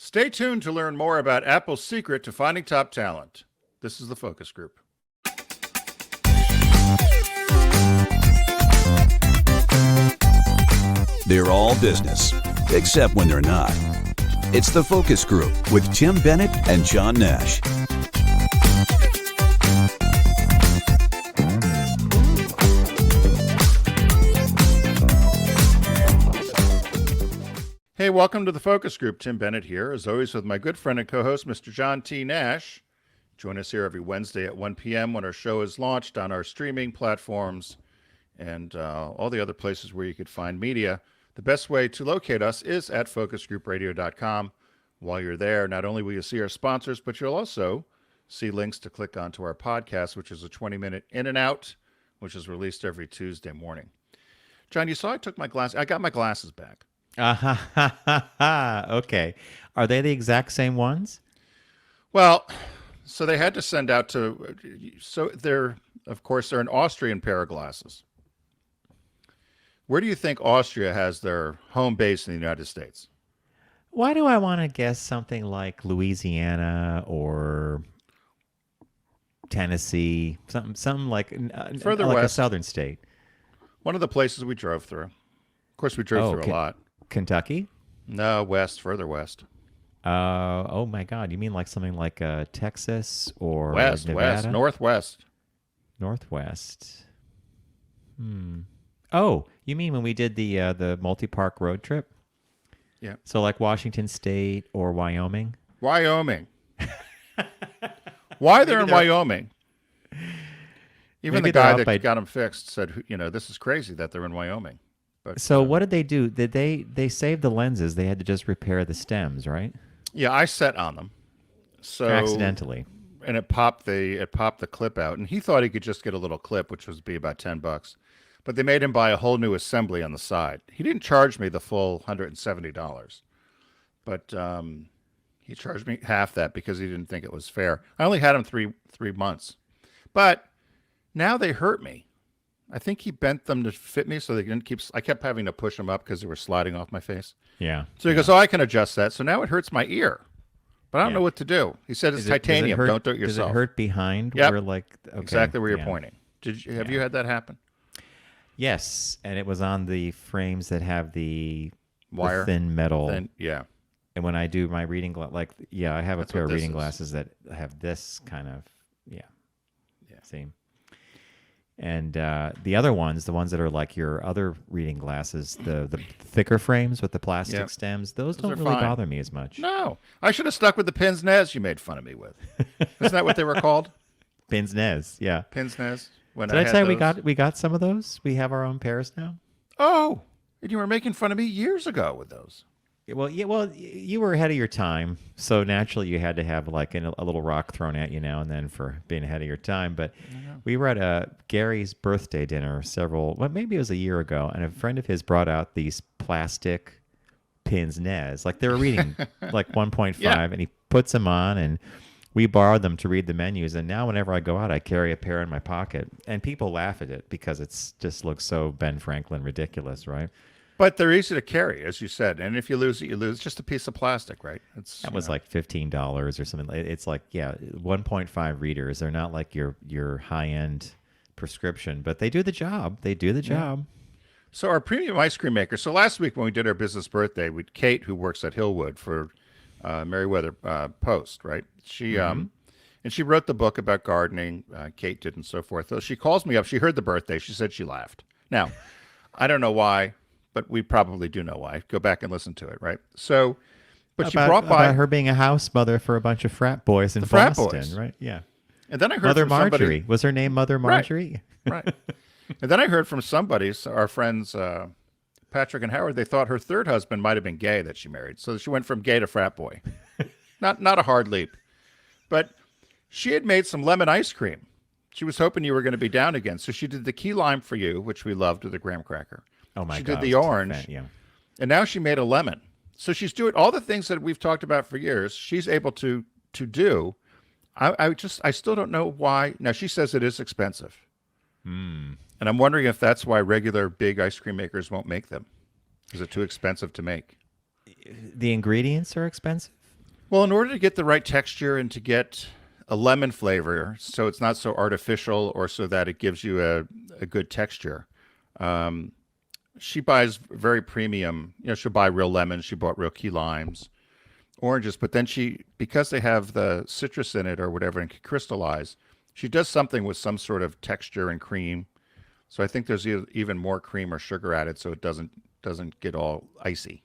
Stay tuned to learn more about Apple's secret to finding top talent. This is the Focus Group. They're all business, except when they're not. It's the Focus Group with Tim Bennett and John Nash. Hey, welcome to the Focus Group. Tim Bennett here, as always, with my good friend and co-host, Mr. John T. Nash. Join us here every Wednesday at 1 p.m. when our show is launched on our streaming platforms and all the other places where you could find media. The best way to locate us is at focusgroupradio.com. While you're there, not only will you see our sponsors, but you'll also see links to click onto our podcast, which is a 20-minute in and out, which is released every Tuesday morning. John, you saw I took my glasses. I got my glasses back. Okay. Are they the exact same ones? Well, so they had to send out to, so they're, of course, they're an Austrian pair of glasses. Where do you think Austria has their home base in the United States? Why do I want to guess something like Louisiana or Tennessee, something like Further like west. a southern state? One of the places we drove through. Of course, we drove through a lot. Kentucky? No, west, further west. Oh my God! You mean like something like Texas or West, Nevada? northwest. Northwest. Oh, you mean when we did the multi-park road trip? Yeah. So like Washington State or Wyoming? Wyoming. Why they're in they're- Wyoming? Even Maybe the they're guy out that by- got them fixed said, this is crazy that they're in Wyoming. But So what did they do? Did they saved the lenses? They had to just repair the stems, right? yeah, I sat on them. So Accidentally. and it popped the clip out, and he thought he could just get a little clip, which would be about $10. But they made him buy a whole new assembly on the side. He didn't charge me the full $170, but he charged me half that because he didn't think it was fair. I only had him three months, but now they hurt me. I think he bent them to fit me so they didn't keep. I kept having to push them up because they were sliding off my face. Yeah. So he goes, "Oh, I can adjust that." So now it hurts my ear, but I don't Yeah. know what to do. He said it's Does it titanium. hurt- Don't do it yourself. Does it hurt behind? Yep. Where like okay, Exactly where you're yeah. pointing. Have you had that happen? Yes, and it was on the frames that have the Wire? thin metal. Then yeah. And when I do my reading I have a That's pair what of this reading is. glasses that have this kind of Yeah. See. And the other ones, the ones that are like your other reading glasses, the thicker frames with the plastic Yeah. stems, those Those don't are really fine. bother me as much. No, I should have stuck with the pins nez you made fun of me with. Isn't that what they were called? Pins Nez, yeah. Pins nez. When Did I had tell you those? we got some of those? We have our own pairs now. Oh, and you were making fun of me years ago with those. Well, you were ahead of your time, so naturally you had to have like a little rock thrown at you now and then for being ahead of your time. But we were at Gary's birthday dinner maybe it was a year ago, and a friend of his brought out these plastic pins Nez, like they were reading like 1.5, Yeah. and he puts them on, and we borrowed them to read the menus. And now whenever I go out, I carry a pair in my pocket, and people laugh at it because it's just looks so Ben Franklin ridiculous, right? But they're easy to carry, as you said. And if you lose it, you lose. Just a piece of plastic, right? That was like $15 or something. It's like 1.5 readers. They're not like your high end prescription, but they do the job. They do the job. So our premium ice cream maker. So last week when we did our business birthday, with Kate, who works at Hillwood for Meriwether Post, right? She and she wrote the book about gardening. Kate did, and so forth. So she calls me up. She heard the birthday. She said she laughed. Now, I don't know why, but we probably do know why. Go back and listen to it, right? So, but she brought by about her being a house mother for a bunch of frat boys in frat Boston, boys. right? Yeah. and then I heard Mother from somebody. Marjorie. Was her name Mother Marjorie? Right. And then I heard from somebody, our friends Patrick and Howard, they thought her third husband might have been gay that she married. So she went from gay to frat boy. Not a hard leap. But she had made some lemon ice cream. She was hoping you were going to be down again. So she did the key lime for you, which we loved with the graham cracker. Oh my She God. did the it was orange. Yeah. And now she made a lemon. So she's doing all the things that we've talked about for years. She's able to do. I still don't know why. Now she says it is expensive. And I'm wondering if that's why regular big ice cream makers won't make them. Is it too expensive to make? The ingredients are expensive. Well, in order to get the right texture and to get a lemon flavor, so it's not so artificial or so that it gives you a good texture, um, she buys very premium. She'll buy real lemons. She bought real key limes, oranges, but then because they have the citrus in it or whatever and can crystallize, she does something with some sort of texture and cream. So I think there's even more cream or sugar added, so it doesn't get all icy.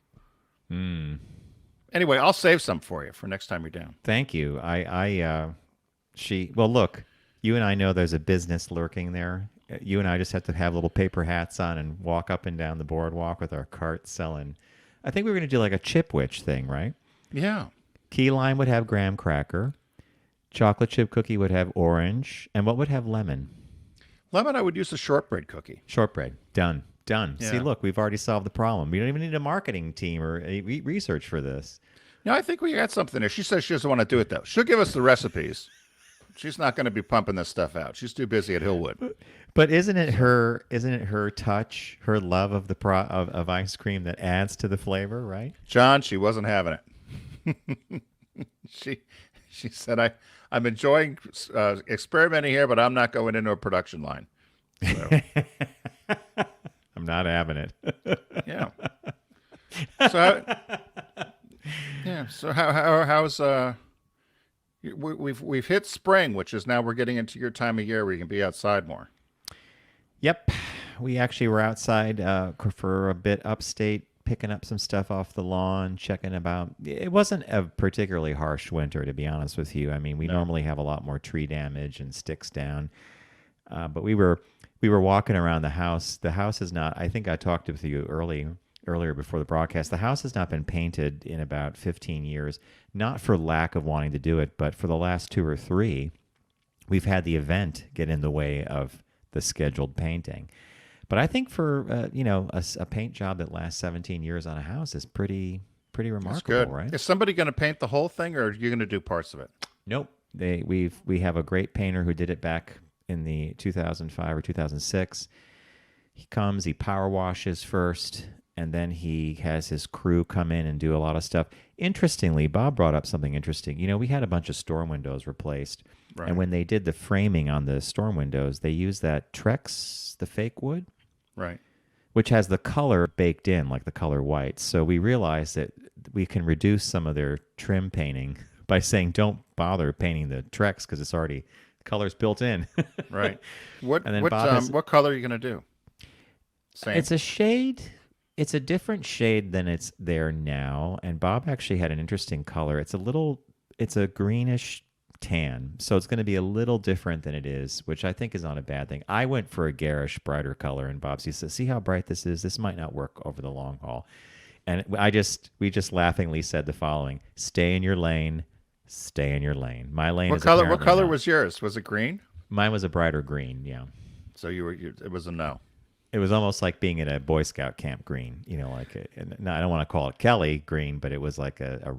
Anyway, I'll save some for you for next time you're down. Thank you. Well, look, you and I know there's a business lurking there. You and I just have to have little paper hats on and walk up and down the boardwalk with our cart selling. I think we were going to do like a Chipwich thing, right? Yeah. Key lime would have graham cracker. Chocolate chip cookie would have orange. And what would have lemon? Lemon, I would use a shortbread cookie. Shortbread. Done. Yeah. See, look, we've already solved the problem. We don't even need a marketing team or research for this. No, I think we got something there. She says she doesn't want to do it, though. She'll give us the recipes. She's not going to be pumping this stuff out. She's too busy at Hillwood. But isn't it her touch, her love of the of ice cream that adds to the flavor, right? John, she wasn't having it. She said, I'm enjoying experimenting here, but I'm not going into a production line. So. I'm not having it. Yeah. So how's we've hit spring, which is now we're getting into your time of year where you can be outside more. Yep, we actually were outside for a bit upstate, picking up some stuff off the lawn, checking about. It wasn't a particularly harsh winter, to be honest with you. I mean, we normally have a lot more tree damage and sticks down, but we were walking around the house. The house is not. I think I talked with you earlier before the broadcast. The house has not been painted in about 15 years. Not for lack of wanting to do it, but for the last 2 or 3, we've had the event get in the way of the scheduled painting. But I think for a paint job that lasts 17 years on a house is pretty remarkable. That's good. Right? Is somebody going to paint the whole thing, or are you going to do parts of it? Nope. We have a great painter who did it back in the 2005 or 2006. He comes, he power washes first, and then he has his crew come in and do a lot of stuff. Interestingly, Bob brought up something interesting. We had a bunch of storm windows replaced. Right. And when they did the framing on the storm windows, they used that Trex, the fake wood. Right. Which has the color baked in, like the color white. So we realized that we can reduce some of their trim painting by saying don't bother painting the Trex because it's already colors built in. Right. What color are you going to do? Same. It's a shade. It's a different shade than it's there now. And Bob actually had an interesting color. It's a greenish tan. So it's going to be a little different than it is, which I think is not a bad thing. I went for a garish, brighter color, and Bob says, see how bright this is? This might not work over the long haul. And we just laughingly said the following: stay in your lane, stay in your lane. My lane what is color? What color not. Was yours? Was it green? Mine was a brighter green, yeah. So it was a no. It was almost like being at a Boy Scout camp green, no, I don't want to call it Kelly green, but it was like a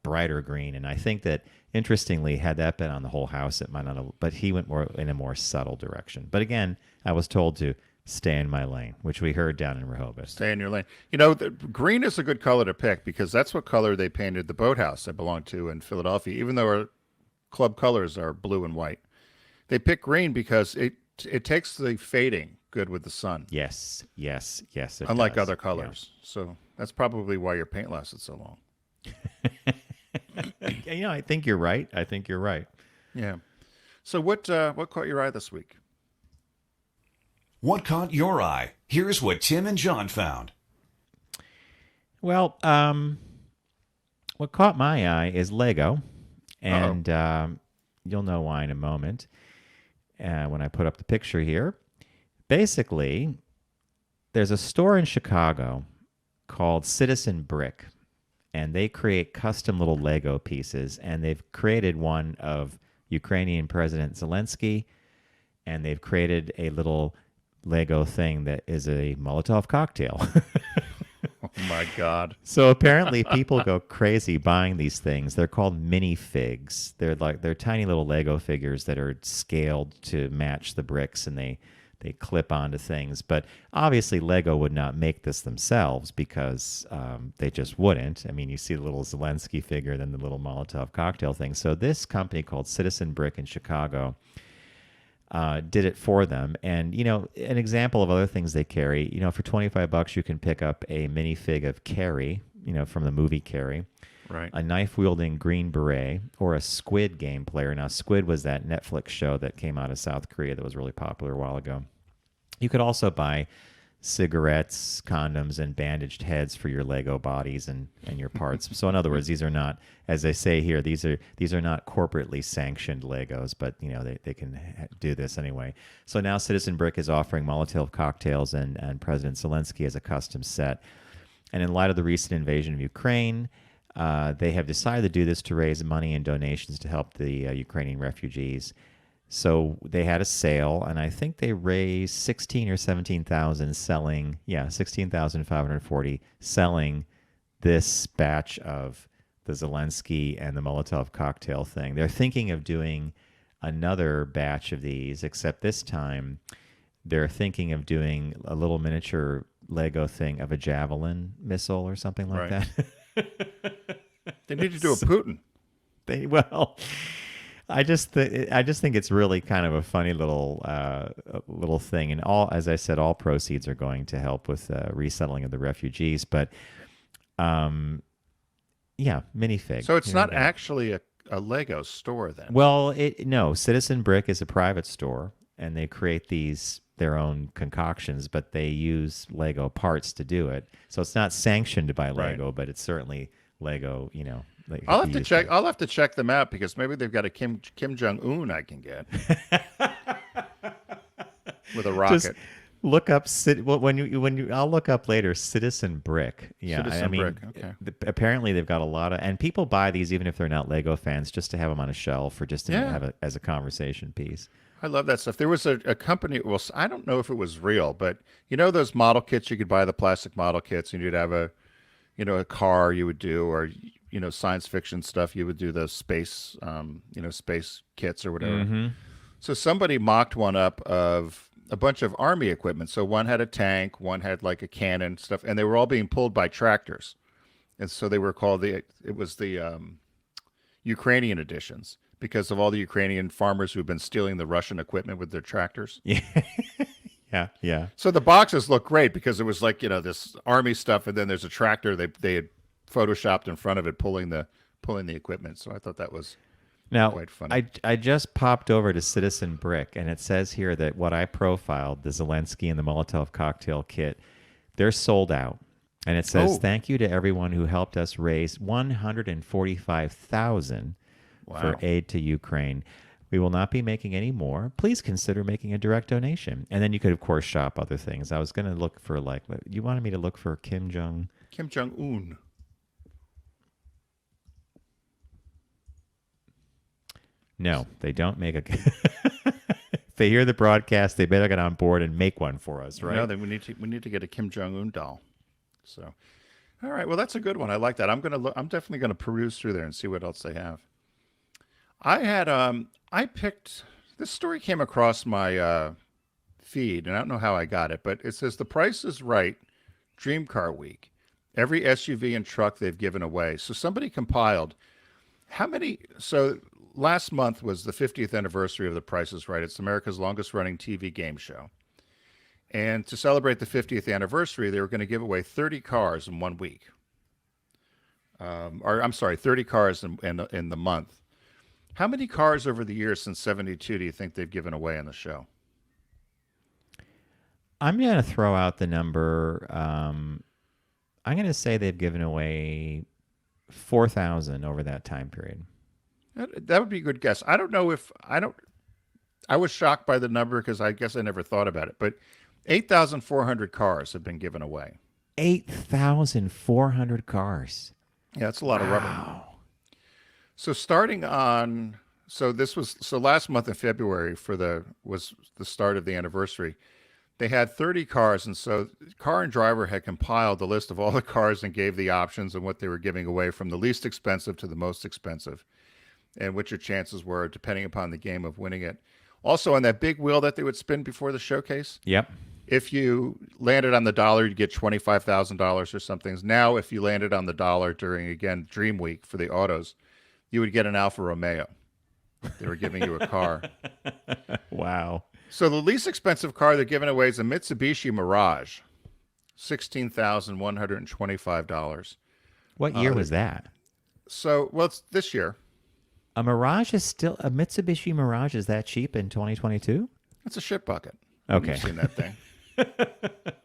brighter green. And I think that, interestingly, had that been on the whole house, it might not have, but he went more in a more subtle direction. But again, I was told to stay in my lane, which we heard down in Rehoboth. Stay in your lane. Green is a good color to pick because that's what color they painted the boathouse I belonged to in Philadelphia, even though our club colors are blue and white. They pick green because it takes the fading good with the sun. Yes. Unlike other colors. Yeah. So that's probably why your paint lasted so long. I think you're right. Yeah. So what caught your eye this week? What caught your eye? Here's what Tim and John found. Well, what caught my eye is Lego. And you'll know why in a moment when I put up the picture here. Basically, there's a store in Chicago called Citizen Brick, and they create custom little Lego pieces, and they've created one of Ukrainian President Zelensky, and they've created a little Lego thing that is a Molotov cocktail. Oh, my God. So apparently people go crazy buying these things. They're called minifigs. They're tiny little Lego figures that are scaled to match the bricks, and they they clip onto things. But obviously, Lego would not make this themselves because they just wouldn't. I mean, you see the little Zelensky figure, then the little Molotov cocktail thing. So this company called Citizen Brick in Chicago did it for them. And, an example of other things they carry, for $25, you can pick up a minifig of Carrie, from the movie Carrie. Right. A knife-wielding Green Beret, or a Squid game player. Now, Squid was that Netflix show that came out of South Korea that was really popular a while ago. You could also buy cigarettes, condoms, and bandaged heads for your Lego bodies and your parts. So, in other words, these are not, as they say here, these are not corporately sanctioned Legos, but they can do this anyway. So now Citizen Brick is offering Molotov cocktails and President Zelensky as a custom set. And in light of the recent invasion of Ukraine, they have decided to do this to raise money and donations to help the Ukrainian refugees. So they had a sale, and I think they raised 16 or 17,000 selling, 16,540 selling this batch of the Zelensky and the Molotov cocktail thing. They're thinking of doing another batch of these, except this time they're thinking of doing a little miniature Lego thing of a javelin missile or something like that. They need to do a Putin. I just think it's really kind of a funny little thing, and as I said, all proceeds are going to help with resettling of the refugees. But minifig. So it's not actually a Lego store then. Well, no. Citizen Brick is a private store, and they create their own concoctions, but they use Lego parts to do it. So it's not sanctioned by Lego, but it's certainly Lego. I'll have to check. I'll have to check them out because maybe they've got a Kim Jong Un I can get with a rocket. Just look up I'll look up later Citizen Brick. Yeah, Citizen Brick. Okay. Apparently they've got a lot of, and people buy these even if they're not Lego fans, just to have them on a shelf or just to have it as a conversation piece. I love that stuff. There was a company, well, I don't know if it was real, but those model kits, you could buy the plastic model kits and you'd have a car you would do, or, science fiction stuff. You would do the space, space kits or whatever. Mm-hmm. So somebody mocked one up of a bunch of army equipment. So one had a tank, one had like a cannon stuff, and they were all being pulled by tractors. And so they were called the Ukrainian editions, because of all the Ukrainian farmers who've been stealing the Russian equipment with their tractors. Yeah. So the boxes look great because it was like, this army stuff, and then there's a tractor they had photoshopped in front of it pulling the equipment. So I thought that was quite funny. I just popped over to Citizen Brick, and it says here that what I profiled, the Zelensky and the Molotov cocktail kit, they're sold out. And it says, thank you to everyone who helped us raise $145,000 for aid to Ukraine. We will not be making any more. Please consider making a direct donation. And then you could, of course, shop other things. I was going to look for, you wanted me to look for Kim Jong-un. No, they don't make a... If they hear the broadcast, they better get on board and make one for us, right? No, then we need to get a Kim Jong-un doll. So, all right. Well, that's a good one. I like that. I'm definitely going to peruse through there and see what else they have. I picked, this story came across my feed, and I don't know how I got it, but it says The Price is Right, Dream Car Week. Every SUV and truck they've given away. So somebody compiled so last month was the 50th anniversary of The Price is Right. It's America's longest running TV game show. And to celebrate the 50th anniversary, they were going to give away 30 cars in 1 week. 30 cars in the month. How many cars over the years since 72 do you think they've given away on the show? I'm going to throw out the number. I'm going to say they've given away 4,000 over that time period. That would be a good guess. I don't know I was shocked by the number because I guess I never thought about it, but 8,400 cars have been given away. 8,400 cars. Yeah, that's a lot of rubber. So last month in February was the start of the anniversary. They had 30 cars, and so Car and Driver had compiled the list of all the cars and gave the options and what they were giving away from the least expensive to the most expensive, and what your chances were depending upon the game of winning it. Also, on that big wheel that they would spin before the showcase, Yep. if you landed on the dollar, you'd get $25,000 or something. Now, if you landed on the dollar during, again, Dream Week for the autos, you would get an Alfa Romeo. They were giving you a car. Wow. So the least expensive car they're giving away is a Mitsubishi Mirage, $16,125. What year was that? So, well, it's this year. A Mitsubishi Mirage is that cheap in 2022? It's a shit bucket. Okay. You've seen that thing.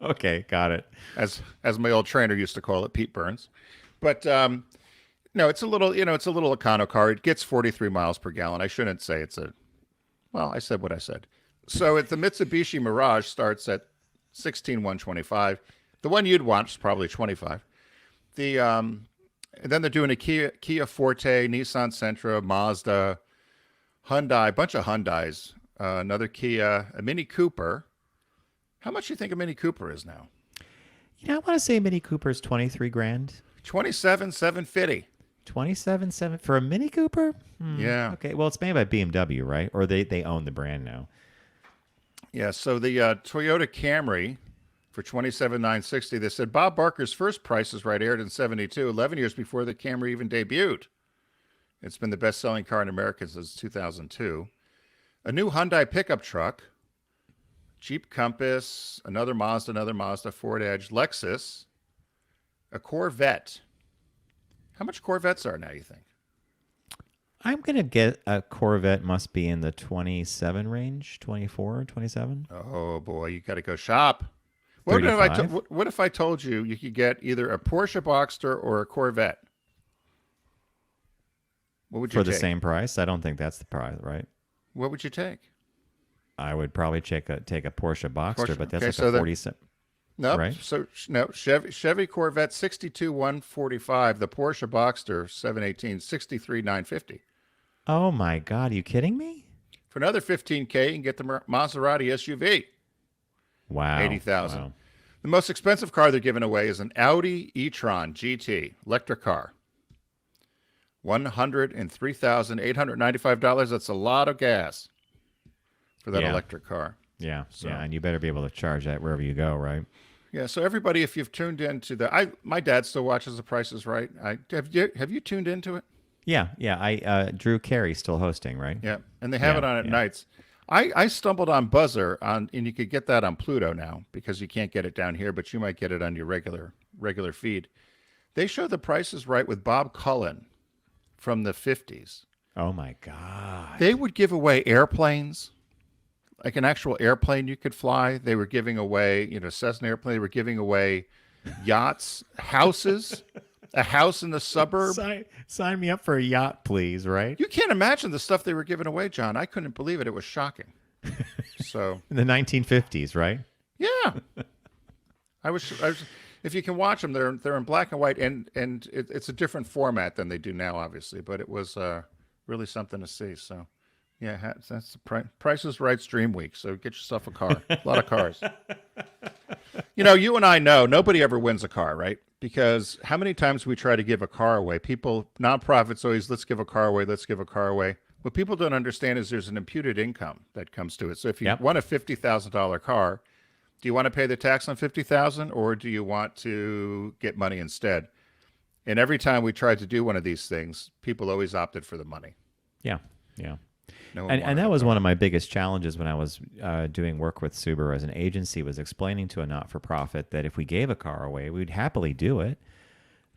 Okay, got it. As my old trainer used to call it, Pete Burns. But no, it's a little Econo car. It gets 43 miles per gallon. I shouldn't say I said what I said. So the Mitsubishi Mirage starts at 16,125. The one you'd want is probably 25. And then they're doing a Kia Forte, Nissan Sentra, Mazda, Hyundai, a bunch of Hyundais, another Kia, a Mini Cooper. How much do you think a Mini Cooper is now? I want to say Mini Cooper is 23 grand. 27,750. 27.7 for a Mini Cooper? Yeah. Okay. Well, it's made by BMW, right? Or they own the brand now. Yeah. So the Toyota Camry for 27,960. They said Bob Barker's first Price is Right aired in 72, 11 years before the Camry even debuted. It's been the best-selling car in America since 2002. A new Hyundai pickup truck, Jeep Compass, another Mazda, Ford Edge, Lexus, a Corvette. How much Corvettes are now, you think? I'm going to get a Corvette must be in the 27 range, 24, 27. Oh, boy, you got to go shop. What if I told you you could get either a Porsche Boxster or a Corvette? What would you For take? the same price? I don't think that's the price, right? What would you take? I would probably take a Porsche Boxster, Porsche. but that's Okay, like so a 47. No, Right? So no, Chevy Corvette 62,145. The Porsche Boxster 718 63,950. Oh my God, are you kidding me? For another $15K, you can get the Maserati SUV. Wow. 80,000. Wow. The most expensive car they're giving away is an Audi e-tron GT electric car. $103,895. That's a lot of gas for that electric car. Yeah, yeah, and you better be able to charge that wherever you go, right? Yeah, so everybody, if you've tuned into my dad still watches The Price is Right. Have you tuned into it? Yeah. I Drew Carey's still hosting, right? Yeah, and they have it on at nights. I stumbled on Buzzer and you could get that on Pluto now because you can't get it down here, but you might get it on your regular feed. They show The Price is Right with Bob Cullen from the 50s. Oh my God. They would give away airplanes, like an actual airplane you could fly. They were giving away, Cessna airplane. They were giving away yachts, houses, a house in the suburb. Sign me up for a yacht, please, right? You can't imagine the stuff they were giving away, John. I couldn't believe it. It was shocking. So in the 1950s, right? yeah, I was. If you can watch them, they're in black and white, and it's a different format than they do now, obviously. But it was really something to see. So yeah, that's the Price is Right Dream Week. So get yourself a car. A lot of cars. You and I know nobody ever wins a car, right? Because how many times we try to give a car away? Nonprofits always, let's give a car away. What people don't understand is there's an imputed income that comes to it. So if you want a $50,000 car, do you want to pay the tax on $50,000 or do you want to get money instead? And every time we tried to do one of these things, people always opted for the money. Yeah. And that was one of my biggest challenges when I was doing work with Subaru as an agency, was explaining to a not-for-profit that if we gave a car away, we'd happily do it.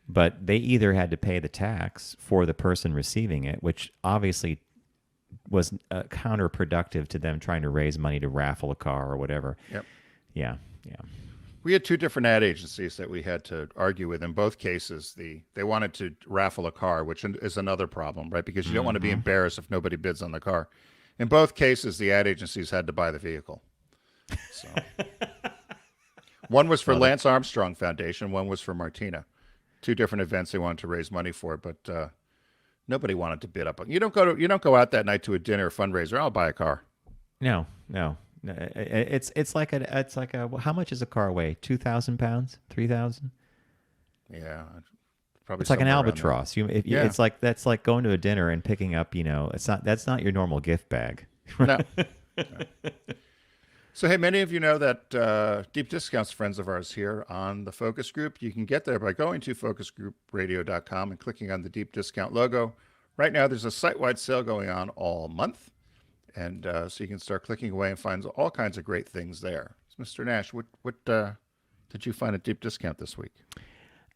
But they either had to pay the tax for the person receiving it, which obviously was counterproductive to them trying to raise money to raffle a car or whatever. Yep. Yeah. We had two different ad agencies that we had to argue with. In both cases, they wanted to raffle a car, which is another problem, right? Because you don't want to be embarrassed if nobody bids on the car. In both cases, the ad agencies had to buy the vehicle. So one was for Lance Armstrong Foundation, one was for Martina. Two different events they wanted to raise money for, but nobody wanted to bid up. You don't go out that night to a dinner or fundraiser. I'll buy a car. No. It's like a how much is a car weigh? 2,000 pounds? 3,000? Yeah, probably. It's like an somewhere around albatross. It's like going to a dinner and picking up. That's not your normal gift bag. there. No. So, hey, many of you know that Deep Discounts friends of ours here on the Focus Group. You can get there by going to focusgroupradio.com and clicking on the Deep Discount logo. Right now, there's a site-wide sale going on all month, and so you can start clicking away and find all kinds of great things there. So, Mr. Nash, what did you find at Deep Discount this week?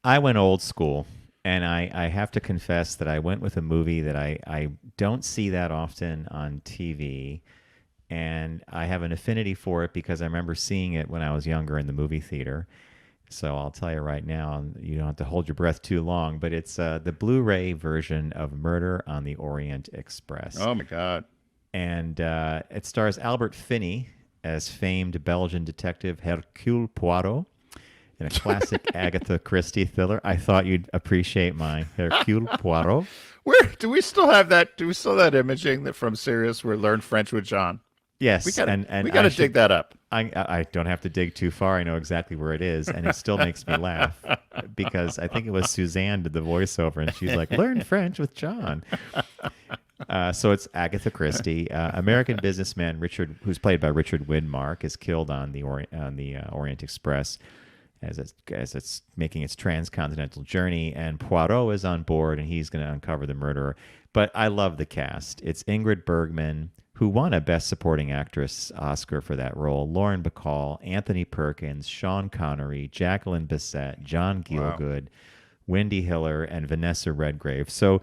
I went old school, and I have to confess that I went with a movie that I don't see that often on TV. And I have an affinity for it because I remember seeing it when I was younger in the movie theater. So I'll tell you right now, you don't have to hold your breath too long, but it's the Blu-ray version of Murder on the Orient Express. Oh, my God. And it stars Albert Finney as famed Belgian detective Hercule Poirot in a classic Agatha Christie thriller. I thought you'd appreciate my Hercule Poirot. Where do we still have that? Do we still have that imaging that from Sirius where Learn French with John? Yes, we gotta dig that up. I don't have to dig too far. I know exactly where it is, and it still makes me laugh because I think it was Suzanne did the voiceover, and she's like, "Learn French with John." So it's Agatha Christie. American businessman Richard, who's played by Richard Widmark, is killed on the Orient Express as it's making its transcontinental journey, and Poirot is on board, and he's going to uncover the murderer. But I love the cast. It's Ingrid Bergman, who won a Best Supporting Actress Oscar for that role, Lauren Bacall, Anthony Perkins, Sean Connery, Jacqueline Bisset, John Gielgud, Wendy Hiller, and Vanessa Redgrave. So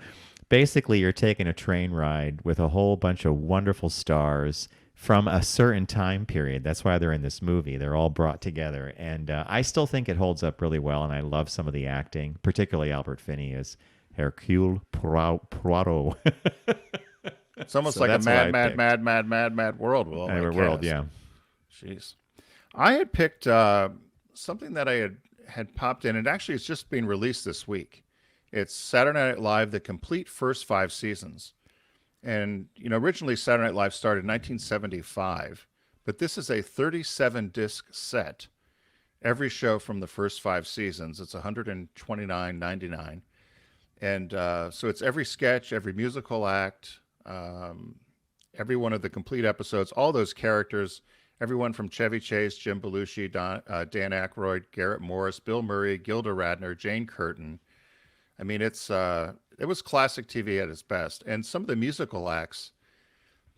basically you're taking a train ride with a whole bunch of wonderful stars from a certain time period. That's why they're in this movie. They're all brought together. And I still think it holds up really well, and I love some of the acting, particularly Albert Finney as Hercule Poirot. It's almost So like a that's what I mad world. World, yeah. Jeez. I had picked something that I had popped in, and actually it's just been released this week. It's Saturday Night Live, the complete first 5 seasons. And, originally Saturday Night Live started in 1975, but this is a 37-disc set. Every show from the first 5 seasons. It's $129.99. And so it's every sketch, every musical act, every one of the complete episodes, all those characters, everyone from Chevy Chase, Jim Belushi, Dan Aykroyd, Garrett Morris, Bill Murray, Gilda Radner, Jane Curtin. I mean, it was classic TV at its best. And some of the musical acts,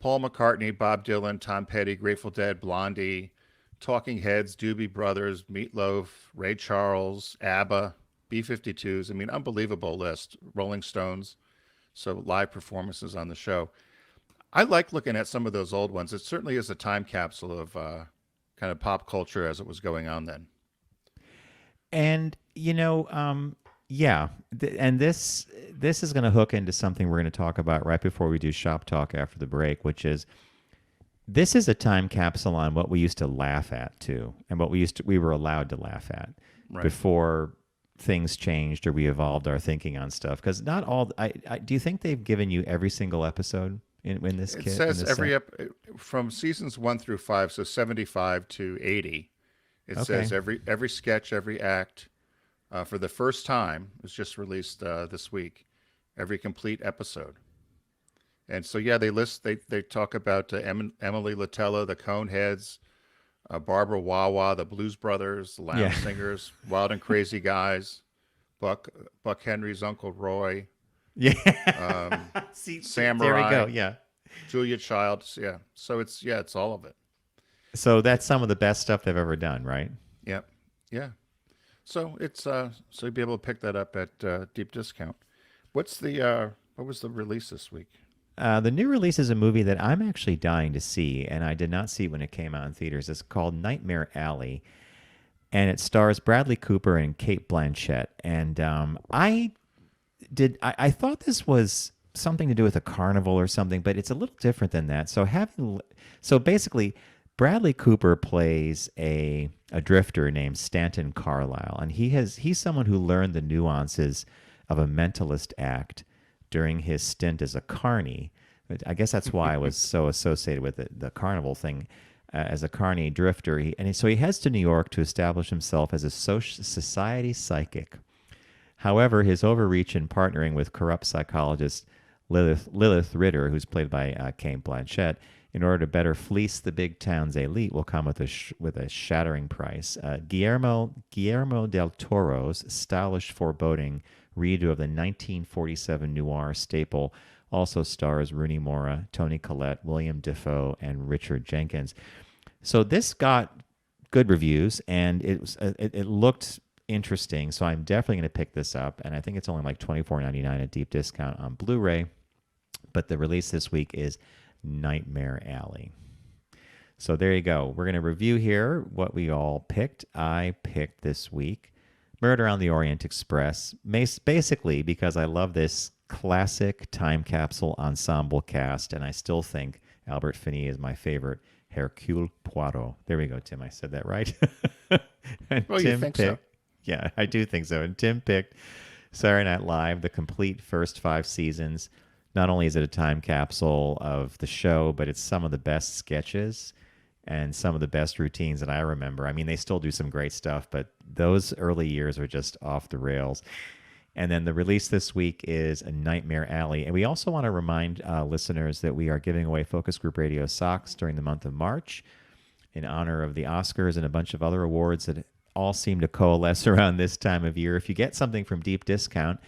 Paul McCartney, Bob Dylan, Tom Petty, Grateful Dead, Blondie, Talking Heads, Doobie Brothers, Meatloaf, Ray Charles, ABBA, B-52s. I mean, unbelievable list. Rolling Stones. So live performances on the show. I like looking at some of those old ones. It certainly is a time capsule of kind of pop culture as it was going on then. And, yeah. And this is going to hook into something we're going to talk about right before we do Shop Talk after the break, which is this is a time capsule on what we used to laugh at, too, and what we were allowed to laugh at before things changed or we evolved our thinking on stuff. Because not all, do you think they've given you every single episode in this kit? It says from seasons 1 through 5, so 75 to 80. It says every sketch, every act for the first time was just released this week. Every complete episode. And so, yeah, they talk about Emily Litella, the Coneheads, Barbara Wawa, the Blues Brothers, the Lounge Singers, Wild and Crazy Guys, Buck Henry's Uncle Roy. Yeah. Samurai. There we go. Yeah. Julia Childs. Yeah. So it's all of it. So that's some of the best stuff they've ever done, right? Yep. Yeah. So it's so you'll be able to pick that up at deep discount. What was the release this week? The new release is a movie that I'm actually dying to see, and I did not see when it came out in theaters. It's called Nightmare Alley, and it stars Bradley Cooper and Cate Blanchett. And I thought this was something to do with a carnival or something, but it's a little different than that. So basically, Bradley Cooper plays a drifter named Stanton Carlisle, and he's someone who learned the nuances of a mentalist act during his stint as a carny. I guess that's why I was so associated with the carnival thing as a carny drifter. So he heads to New York to establish himself as a society psychic. However, his overreach in partnering with corrupt psychologist Lilith Ritter, who's played by Cate Blanchett, in order to better fleece the big town's elite, will come with a shattering price. Guillermo del Toro's stylish, foreboding redo of the 1947 noir staple also stars Rooney Mara, Toni Collette, William Defoe, and Richard Jenkins. So this got good reviews, and it looked interesting. So I'm definitely going to pick this up, and I think it's only like $24.99 at deep discount on Blu-ray. But the release this week is Nightmare Alley. So there you go. We're going to review here what we all picked. I picked this week Murder on the Orient Express, basically because I love this classic time capsule ensemble cast, and I still think Albert Finney is my favorite Hercule Poirot. There we go, Tim. I said that right. And Well, Tim you think so? Yeah, I do think so. And Tim picked Saturday Night Live, the complete first 5 seasons. Not only is it a time capsule of the show, but it's some of the best sketches and some of the best routines that I remember. I mean, they still do some great stuff, but those early years are just off the rails. And then the release this week is A Nightmare Alley. And we also want to remind listeners that we are giving away Focus Group Radio socks during the month of March in honor of the Oscars and a bunch of other awards that all seem to coalesce around this time of year. If you get something from Deep Discount,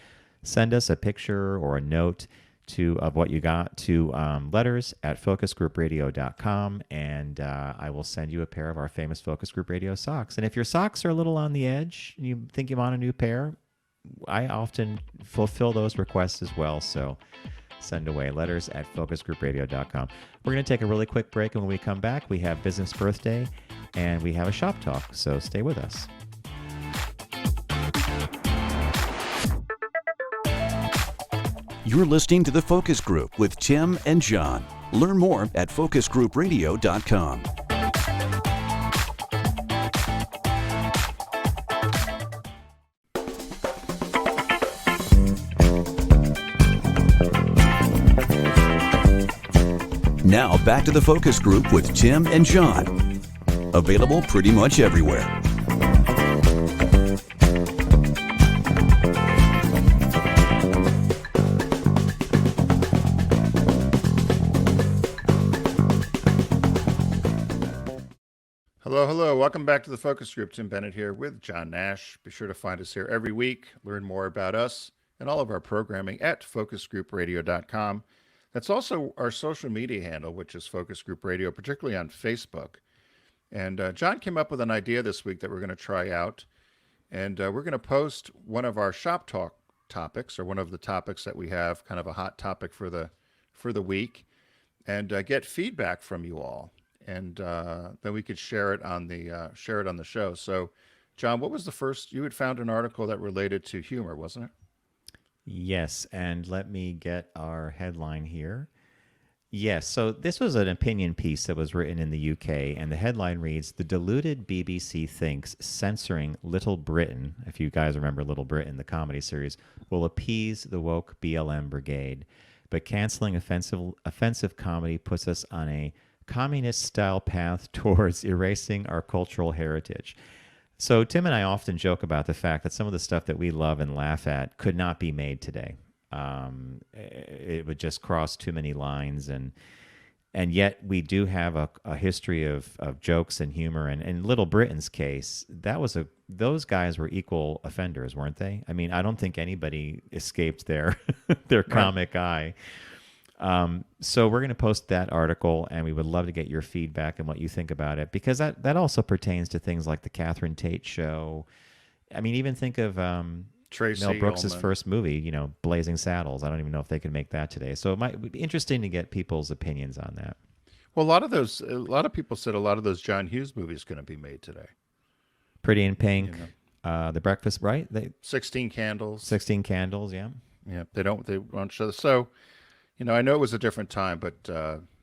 send us a picture or a note of what you got to letters@focusgroupradio.com, and I will send you a pair of our famous Focus Group Radio socks. And if your socks are a little on the edge and you think you want a new pair, I often fulfill those requests as well. So send away letters@focusgroupradio.com. We're going to take a really quick break, and when we come back, we have Business Birthday and we have a shop talk. So stay with us. You're listening to The Focus Group with Tim and John. Learn more at focusgroupradio.com. Now back to The Focus Group with Tim and John. Available pretty much everywhere. Hello. Welcome back to the Focus Group. Tim Bennett here with John Nash. Be sure to find us here every week. Learn more about us and all of our programming at focusgroupradio.com. That's also our social media handle, which is Focus Group Radio, particularly on Facebook. And John came up with an idea this week that we're going to try out. And we're going to post one of our shop talk topics, or one of the topics that we have, kind of a hot topic for the week, and get feedback from you all. And then we could share it on the show. So, John, what was the first? You had found an article that related to humor, wasn't it? Yes, and let me get our headline here. Yes, so this was an opinion piece that was written in the UK, and the headline reads, "The deluded BBC thinks censoring Little Britain," if you guys remember Little Britain, the comedy series, "will appease the woke BLM brigade, but canceling offensive comedy puts us on a communist-style path towards erasing our cultural heritage." So Tim and I often joke about the fact that some of the stuff that we love and laugh at could not be made today. It would just cross too many lines, and yet we do have a history of jokes and humor. And in Little Britain's case, those guys were equal offenders, weren't they? I mean, I don't think anybody escaped their comic eye. So we're going to post that article, and we would love to get your feedback and what you think about it, because that also pertains to things like the Catherine Tate show. I mean, even think of Tracy Mel Brooks's Ullman. first movie, Blazing Saddles. I don't even know if they can make that today. So it might be interesting to get people's opinions on that. Well, a lot of people said a lot of those John Hughes movies going to be made today. Pretty in Pink, The Breakfast, right? 16 Candles. 16 Candles, yeah. Yeah, they won't show. So, I know it was a different time, but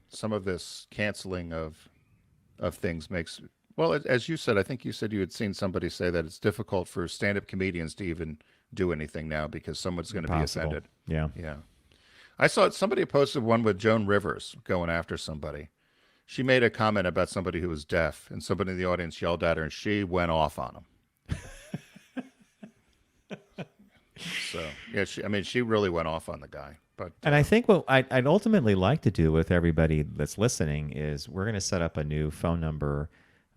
some of this canceling of things makes, well, as you said, I think you said you had seen somebody say that it's difficult for stand-up comedians to even do anything now because someone's going to be Impossible. offended. Yeah. Yeah. I saw somebody posted one with Joan Rivers going after somebody. She made a comment about somebody who was deaf, and somebody in the audience yelled at her, and she went off on him. So, yeah, she really went off on the guy. But And I think what I'd ultimately like to do with everybody that's listening is we're going to set up a new phone number.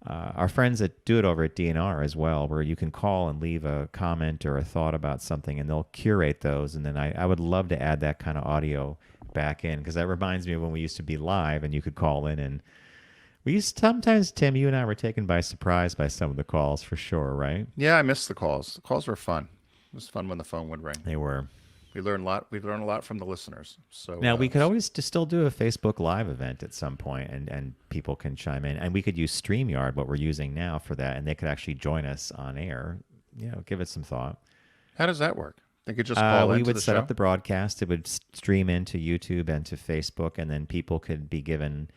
Our friends that do it over at DNR as well, where you can call and leave a comment or a thought about something, and they'll curate those. And then I would love to add that kind of audio back in, because that reminds me of when we used to be live and you could call in. And we used sometimes, Tim, you and I were taken by surprise by some of the calls for sure, right? yeah, I missed the calls. The calls were fun. It was fun when the phone would ring. They were. We learned a lot. We learned a lot from the listeners. So Now, we could always just still do a Facebook Live event at some point, and people can chime in. And we could use StreamYard, what we're using now, for that, and they could actually join us on air. Give it some thought. How does that work? They could just call into we would the set show? up the broadcast. It would stream into YouTube and to Facebook, and then people could be given...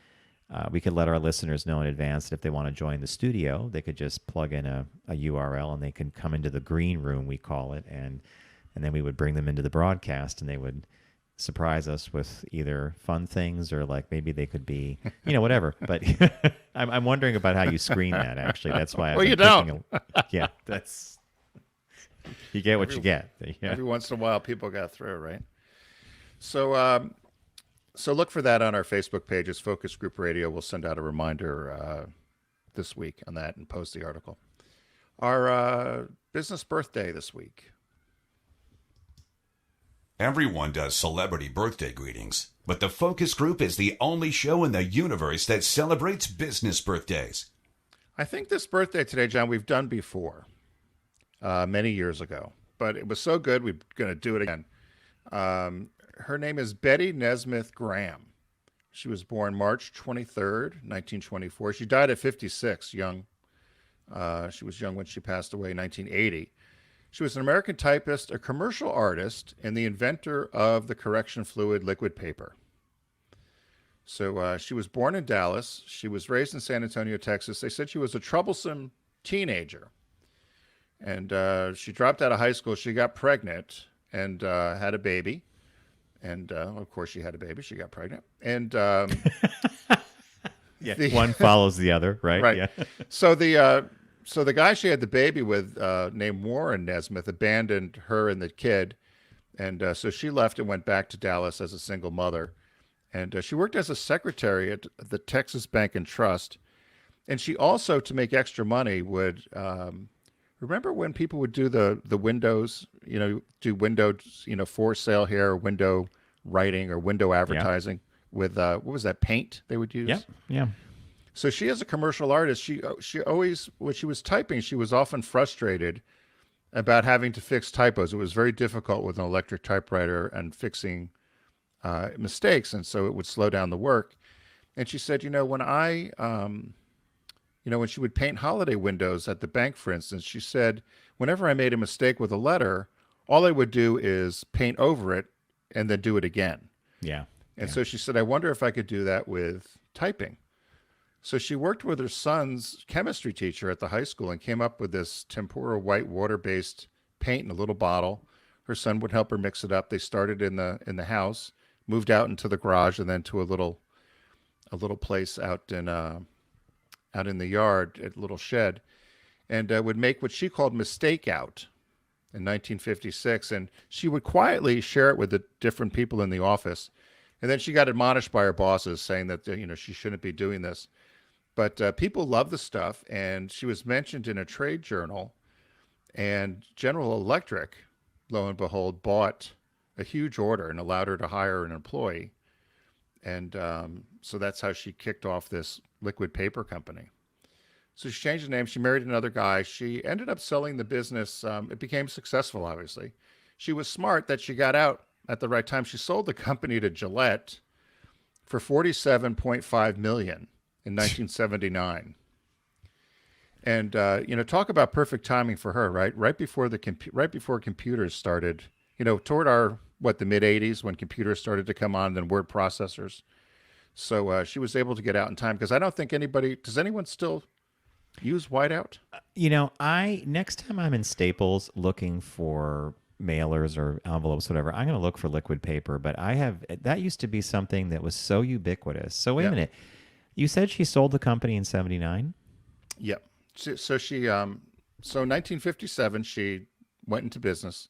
we could let our listeners know in advance that if they want to join the studio, they could just plug in a URL, and they can come into the green room, we call it, and then we would bring them into the broadcast, and they would surprise us with either fun things or like maybe they could be, whatever. But I'm wondering about how you screen that, actually. That's why Well, you don't. Yeah, that's... You get what you get. Yeah. Every once in a while, people got through, right? So, so look for that on our Facebook pages, Focus Group Radio. We'll send out a reminder this week on that and post the article. Our business birthday this week. Everyone does celebrity birthday greetings, but the Focus Group is the only show in the universe that celebrates business birthdays. I think this birthday today, John, we've done before, many years ago, but it was so good, we're going to do it again. Her name is Bette Nesmith Graham. She was born March 23rd, 1924. She died at 56, young. She was young when she passed away in 1980. She was an American typist, a commercial artist, and the inventor of the correction fluid liquid paper. So she was born in Dallas. She was raised in San Antonio, Texas. They said she was a troublesome teenager. And she dropped out of high school. She got pregnant and had a baby. And, of course, she had a baby. She got pregnant. And one follows the other, right? Right. Yeah. So the guy she had the baby with, named Warren Nesmith, abandoned her and the kid. And so she left and went back to Dallas as a single mother. And she worked as a secretary at the Texas Bank and Trust. And she also, to make extra money, would remember when people would do the windows, do windows, for sale here, or window writing or window advertising with, what was that, paint they would use? Yeah. So she, as a commercial artist, she always, when she was typing, she was often frustrated about having to fix typos. It was very difficult with an electric typewriter and fixing mistakes, and so it would slow down the work. And she said, when when she would paint holiday windows at the bank, for instance, she said, whenever I made a mistake with a letter, all I would do is paint over it and then do it again. Yeah. And so she said, I wonder if I could do that with typing. So she worked with her son's chemistry teacher at the high school and came up with this tempera white water-based paint in a little bottle. Her son would help her mix it up. They started in the house, moved out into the garage, and then to a little place out in the yard, a little shed, and would make what she called mistake out in 1956. And she would quietly share it with the different people in the office. And then she got admonished by her bosses saying that, she shouldn't be doing this. But people loved the stuff, and she was mentioned in a trade journal, and General Electric, lo and behold, bought a huge order and allowed her to hire an employee. And so that's how she kicked off this liquid paper company. So she changed the name. She married another guy. She ended up selling the business. It became successful, obviously. She was smart that she got out at the right time. She sold the company to Gillette for $47.5 million in 1979. And talk about perfect timing for her, right? Right before computers started, toward the mid 80s when computers started to come on, then word processors. So she was able to get out in time, because I don't think does anyone still use whiteout? Next time I'm in Staples looking for mailers or envelopes, whatever, I'm going to look for liquid paper. But that used to be something that was so ubiquitous. So wait a minute. You said she sold the company in 79? Yep. So she, so 1957, she went into business.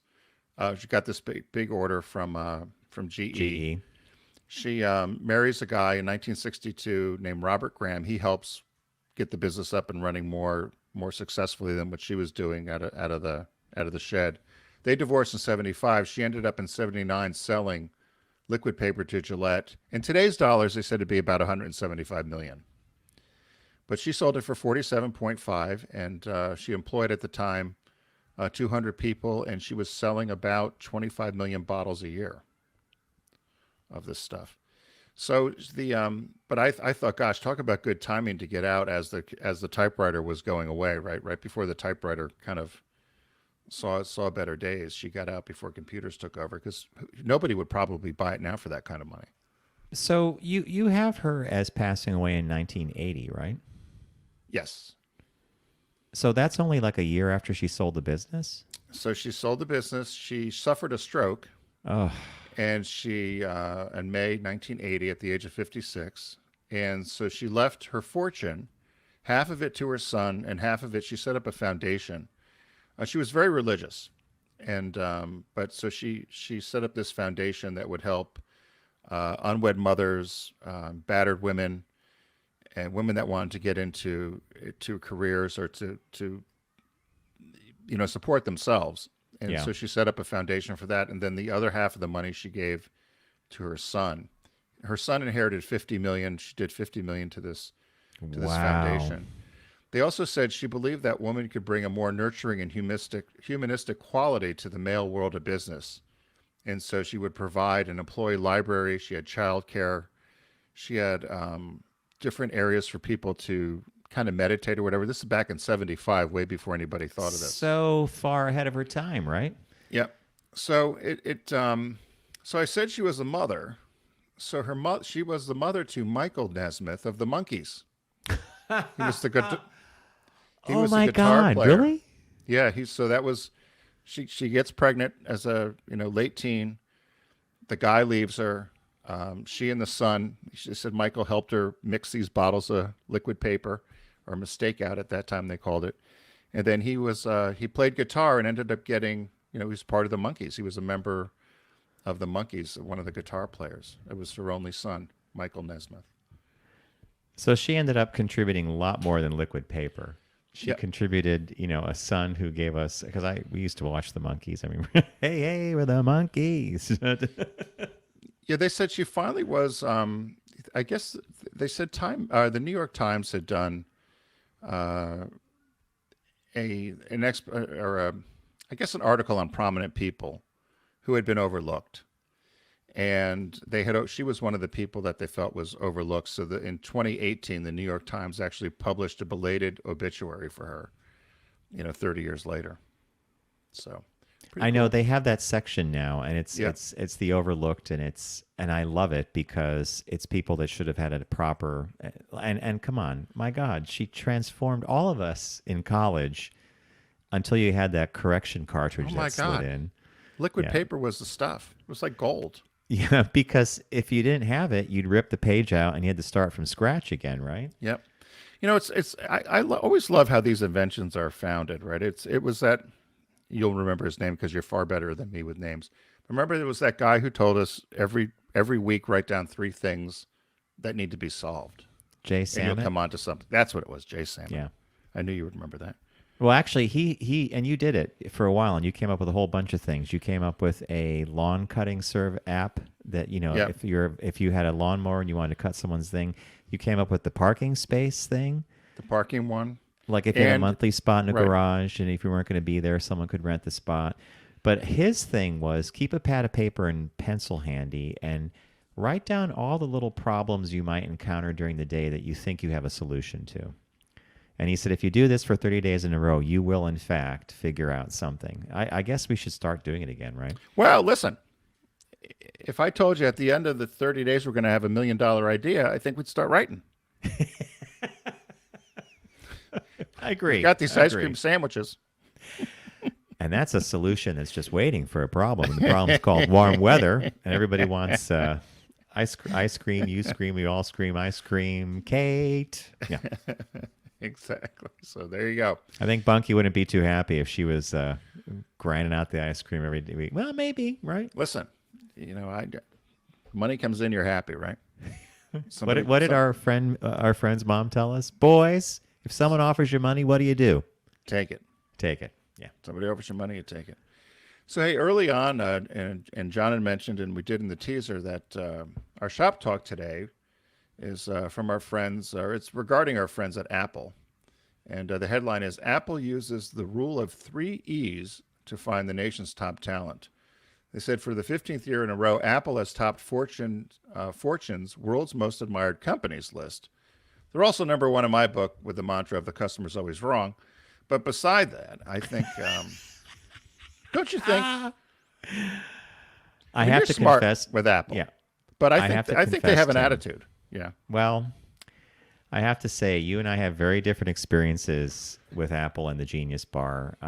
She got this big order from from GE. GE. She marries a guy in 1962 named Robert Graham. He helps get the business up and running more successfully than what she was doing out of the shed. They divorced in 75. She ended up in 79 selling liquid paper to Gillette. In today's dollars, they said it'd be about 175 million. But she sold it for 47.5, and she employed at the time 200 people, and she was selling about 25 million bottles a year of this stuff. So but I thought, gosh, talk about good timing to get out as the typewriter was going away, right before the typewriter kind of saw better days. She got out before computers took over, because nobody would probably buy it now for that kind of money. So you have her as passing away in 1980, right? Yes. So that's only like a year after she sold the business? So she sold the business. She suffered a stroke. Oh. And she, in May 1980, at the age of 56, and so she left her fortune, half of it to her son, and half of it she set up a foundation. She was very religious, and but so she set up this foundation that would help unwed mothers, battered women, and women that wanted to get into careers or to support themselves. And so she set up a foundation for that. And then the other half of the money she gave to her son. Her son inherited 50 million. She did 50 million to this foundation. They also said she believed that woman could bring a more nurturing and humanistic quality to the male world of business. And so she would provide an employee library. She had childcare. She had different areas for people to kind of meditate or whatever. This is back in 75, way before anybody thought of this. So far ahead of her time, right? Yep. So so I said she was a mother. So she was the mother to Michael Nesmith of the Monkees. He was the good. Oh my God! Player. Really? Yeah. She gets pregnant as a late teen. The guy leaves her. She and the son. She said Michael helped her mix these bottles of liquid paper, or mistake out at that time they called it. And then he played guitar and ended up getting, he was part of the Monkees. He was a member of the Monkees, one of the guitar players. It was her only son, Michael Nesmith. So she ended up contributing a lot more than liquid paper. She contributed, a son who gave us, because we used to watch the Monkees. I mean, hey, we're the Monkees. Yeah, they said she finally was, I guess they said the New York Times had done an article on prominent people who had been overlooked, and she was one of the people that they felt was overlooked. So in 2018, the New York Times actually published a belated obituary for her, 30 years later. So I know they have that section now, and it's the overlooked, and I love it because it's people that should have had a proper and come on, my God, she transformed all of us in college until you had that correction cartridge that slid in. Liquid paper was the stuff. It was like gold. Yeah, because if you didn't have it, you'd rip the page out and you had to start from scratch again, right? Yep. I always love how these inventions are founded, right? It was that. You'll remember his name because you're far better than me with names. Remember, there was that guy who told us every week write down 3 things that need to be solved. Jay Salmon? And you'll come on to something. That's what it was, Jay Salmon. Yeah. I knew you would remember that. Well, actually, he and you did it for a while, and you came up with a whole bunch of things. You came up with a lawn cutting serve app that, if you had a lawnmower and you wanted to cut someone's thing, you came up with the parking space thing. The parking one. Like if you had a monthly spot in a garage, and if you weren't going to be there, someone could rent the spot. But his thing was keep a pad of paper and pencil handy and write down all the little problems you might encounter during the day that you think you have a solution to. And he said, if you do this for 30 days in a row, you will, in fact, figure out something. I guess we should start doing it again, right? Well, listen, if I told you at the end of the 30 days we're going to have $1 million idea, I think we'd start writing. I agree. We got these ice cream sandwiches. And that's a solution that's just waiting for a problem. And the problem is called warm weather, and everybody wants ice cream. You scream, we all scream ice cream. Kate. Yeah. Exactly. So there you go. I think Bunky wouldn't be too happy if she was grinding out the ice cream every week. Well, maybe, right? Listen, money comes in, you're happy, right? What did our friend's mom tell us? Boys, if someone offers you money, what do? Take it. Take it. Yeah. Somebody offers you money, you take it. So, hey, early on, and John had mentioned, and we did in the teaser, that our shop talk today is from our friends, or it's regarding our friends at Apple. And the headline is, Apple uses the rule of 3 E's to find the nation's top talent. They said for the 15th year in a row, Apple has topped Fortune's World's Most Admired Companies list. They're also number 1 in my book with the mantra of the customer's always wrong. But beside that, I think, don't you think? I have to smart confess with Apple. Yeah. But I think they have an Tim, attitude. Yeah. Well, I have to say, you and I have very different experiences with Apple and the Genius Bar.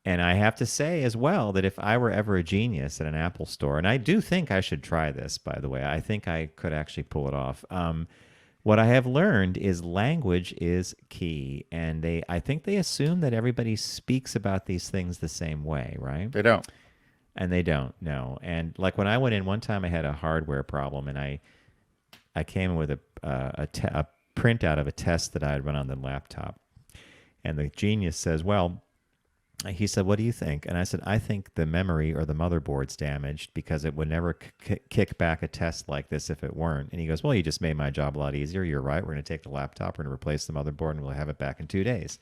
And I have to say as well that if I were ever a genius at an Apple store, and I do think I should try this, by the way, I think I could actually pull it off. What I have learned is language is key. And I think they assume that everybody speaks about these things the same way, right? They don't. And they don't, no. And like when I went in, one time I had a hardware problem, and I came in with a printout of a test that I had run on the laptop. And the genius says, well, he said, what do you think? And I said, I think the memory or the motherboard's damaged because it would never kick back a test like this if it weren't. And he goes, well, you just made my job a lot easier. You're right. We're going to take the laptop, we're going to replace the motherboard, and we'll have it back in 2 days.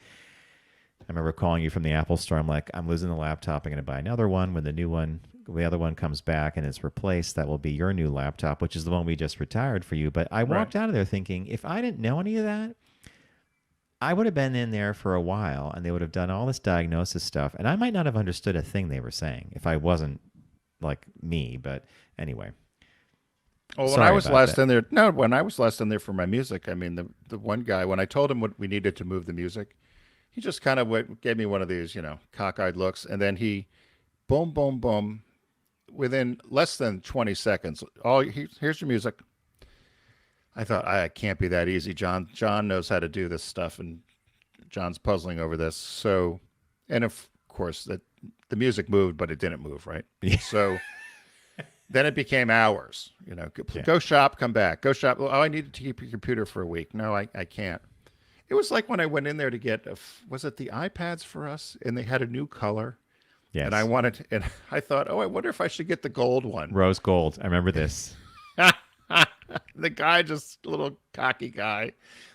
I remember calling you from the Apple store. I'm like, I'm losing the laptop. I'm going to buy another one. When the other one comes back and it's replaced, that will be your new laptop, which is the one we just retired for you. But I walked out of there thinking, if I didn't know any of that, I would have been in there for a while, and they would have done all this diagnosis stuff, and I might not have understood a thing they were saying if I wasn't like me. But anyway. Well, when I was last in there for my music, I mean, the one guy, when I told him what we needed to move the music, he just kind of gave me one of these, cockeyed looks, and then he, boom, boom, boom, within less than 20 seconds, here's your music. I thought, I can't be that easy. John knows how to do this stuff, and John's puzzling over this. So, and of course, the music moved, but it didn't move, right? Yeah. So then it became hours. Go shop, come back. Go shop. Oh, I needed to keep your computer for a week. No, I can't. It was like when I went in there to get, was it the iPads for us? And they had a new color. Yes. And I thought, I wonder if I should get the gold one. Rose gold. I remember this. The guy, just a little cocky guy,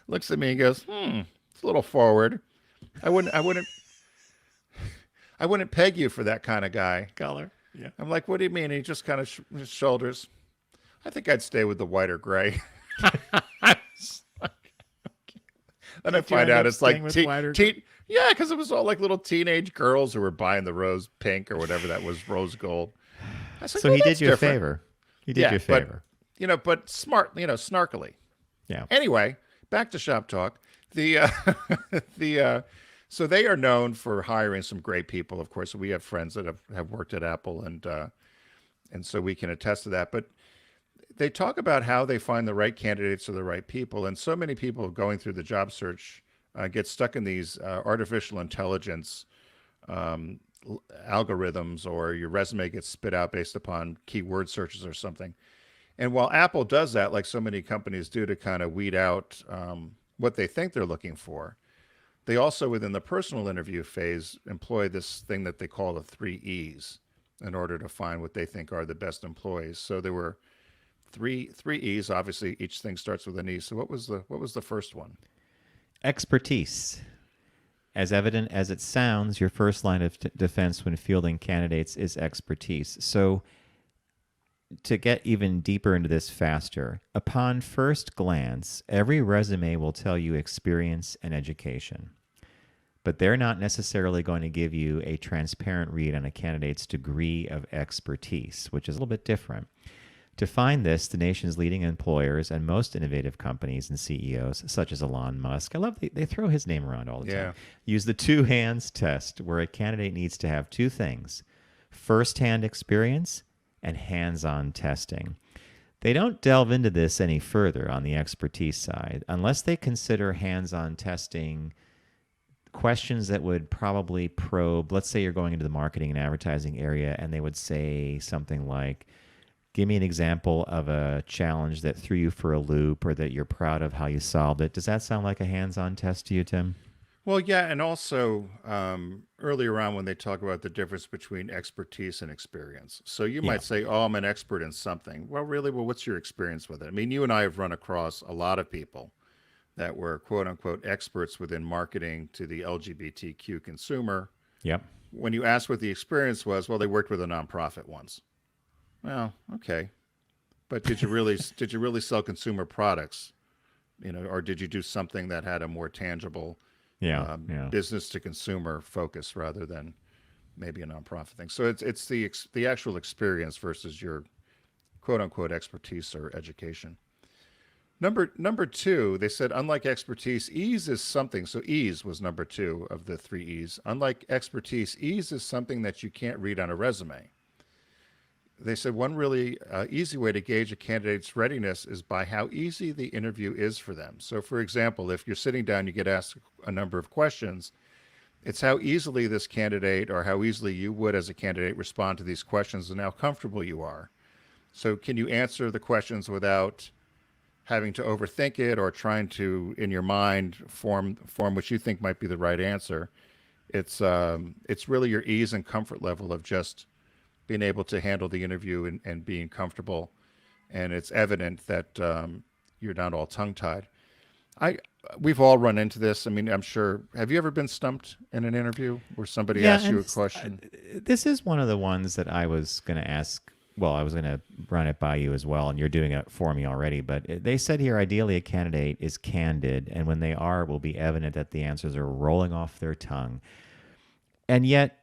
looks at me and goes, it's a little forward. I wouldn't peg you for that kind of guy. Color. Yeah. I'm like, what do you mean? And he just kind of his shoulders. I think I'd stay with the white or gray. Then I find out it's like yeah, because it was all like little teenage girls who were buying the rose pink or whatever that was, rose gold. I was like, so he did you a favor. He did you a favor. But smart, snarkily. Yeah. Anyway, back to Shop Talk. So they are known for hiring some great people. Of course, we have friends that have worked at Apple, and so we can attest to that. But they talk about how they find the right candidates or the right people, and so many people going through the job search get stuck in these artificial intelligence algorithms, or your resume gets spit out based upon keyword searches or something. And while Apple does that, like so many companies do, to kind of weed out what they think they're looking for, they also, within the personal interview phase, employ this thing that they call the 3 E's in order to find what they think are the best employees. So there were three E's. Obviously, each thing starts with an E. So what was the first one? Expertise. As evident as it sounds, your first line of defense when fielding candidates is expertise. So to get even deeper into this faster, upon first glance, every resume will tell you experience and education. But they're not necessarily going to give you a transparent read on a candidate's degree of expertise, which is a little bit different. To find this, the nation's leading employers and most innovative companies and CEOs, such as Elon Musk, I love they throw his name around all the time, use the 2 hands test, where a candidate needs to have 2 things: first-hand experience and hands-on testing. They don't delve into this any further on the expertise side, unless they consider hands-on testing questions that would probably probe, let's say you're going into the marketing and advertising area, and they would say something like, give me an example of a challenge that threw you for a loop or that you're proud of how you solved it. Does that sound like a hands-on test to you, Tim? Well, yeah, and also earlier on when they talk about the difference between expertise and experience. So you Yeah. might say, "Oh, I'm an expert in something." Well, really, well, what's your experience with it? I mean, you and I have run across a lot of people that were quote unquote experts within marketing to the LGBTQ consumer. Yep. When you ask what the experience was, well, they worked with a nonprofit once. Well, okay, but did you really sell consumer products? Or did you do something that had a more tangible Yeah. Yeah. business to consumer focus rather than maybe a nonprofit thing? So it's the actual experience versus your quote unquote expertise or education. Number two, they said unlike expertise, ease is something. So ease was number two of the three E's. Unlike expertise, ease is something that you can't read on a resume. They said one really easy way to gauge a candidate's readiness is by how easy the interview is for them. So, for example, if you're sitting down, you get asked a number of questions. It's how easily this candidate or how easily you would as a candidate respond to these questions and how comfortable you are. So can you answer the questions without having to overthink it or trying to, in your mind, form what you think might be the right answer? It's really your ease and comfort level of just being able to handle the interview and being comfortable. And it's evident that you're not all tongue-tied. We've all run into this. I mean, I'm sure. Have you ever been stumped in an interview where somebody asks you a question? This is one of the ones that I was going to ask. Well, I was going to run it by you as well, and you're doing it for me already. But they said here, ideally, a candidate is candid, and when they are, it will be evident that the answers are rolling off their tongue. And yet,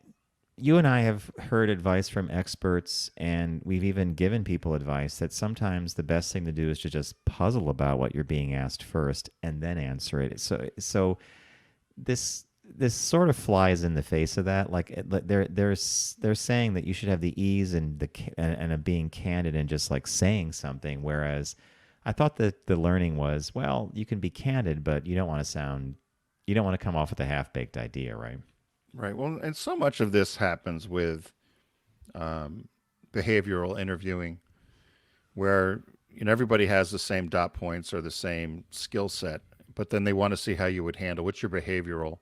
you and I have heard advice from experts, and we've even given people advice that sometimes the best thing to do is to just puzzle about what you're being asked first and then answer it. So this sort of flies in the face of that. Like they're saying that you should have the ease and of being candid and just like saying something, whereas I thought that the learning was, well, you can be candid, but you don't want to come off with a half-baked idea, right? Right. Well, and so much of this happens with behavioral interviewing, where everybody has the same dot points or the same skill set, but then they want to see how you would handle what's your behavioral,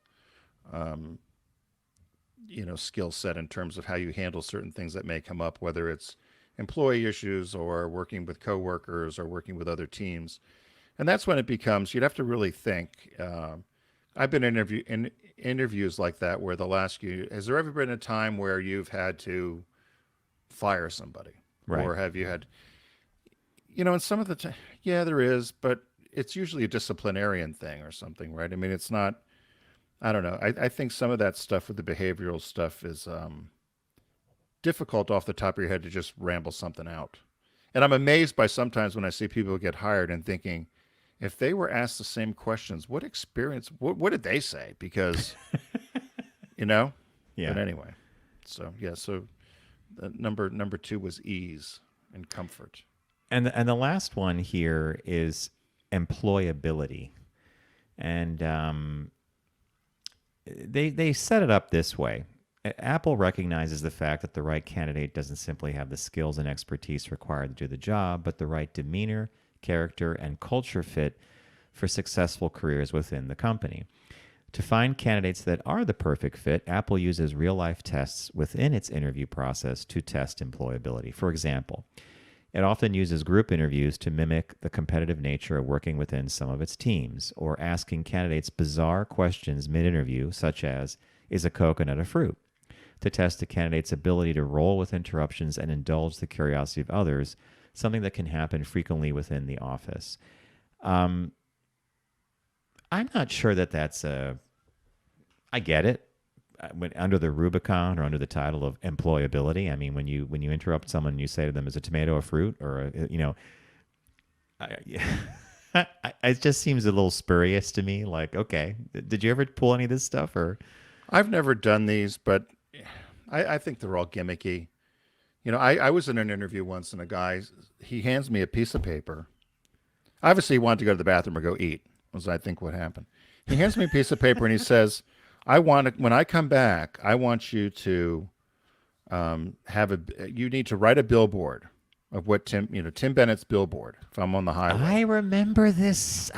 skill set in terms of how you handle certain things that may come up, whether it's employee issues or working with coworkers or working with other teams, and that's when it becomes you'd have to really think. I've been in interviews like that where they'll ask you, has there ever been a time where you've had to fire somebody? Right. Or have you had, and some of the time, yeah, there is, but it's usually a disciplinarian thing or something, right? I mean, it's not, I don't know. I think some of that stuff with the behavioral stuff is difficult off the top of your head to just ramble something out. And I'm amazed by sometimes when I see people get hired and thinking, if they were asked the same questions, what did they say? Because, Yeah. But anyway, so yeah. So number two was ease and comfort. And the last one here is employability, and they set it up this way. Apple recognizes the fact that the right candidate doesn't simply have the skills and expertise required to do the job, but the right demeanor, character, and culture fit for successful careers within the company. To find candidates that are the perfect fit, Apple uses real-life tests within its interview process to test employability. For example, it often uses group interviews to mimic the competitive nature of working within some of its teams, or asking candidates bizarre questions mid-interview, such as, is a coconut a fruit? To test a candidate's ability to roll with interruptions and indulge the curiosity of others, something that can happen frequently within the office. I'm not sure that's I get it. Under the Rubicon or under the title of employability, I mean, when you interrupt someone, you say to them, "Is a tomato a fruit?" Or it just seems a little spurious to me. Like, okay, did you ever pull any of this stuff? Or I've never done these, but I think they're all gimmicky. I was in an interview once, and a guy, he hands me a piece of paper. Obviously, he wanted to go to the bathroom or go eat, was I think what happened. He hands me a piece of paper, and he says, when I come back, I want you to you need to write a billboard of what Tim Bennett's billboard. If I'm on the highway, I remember this.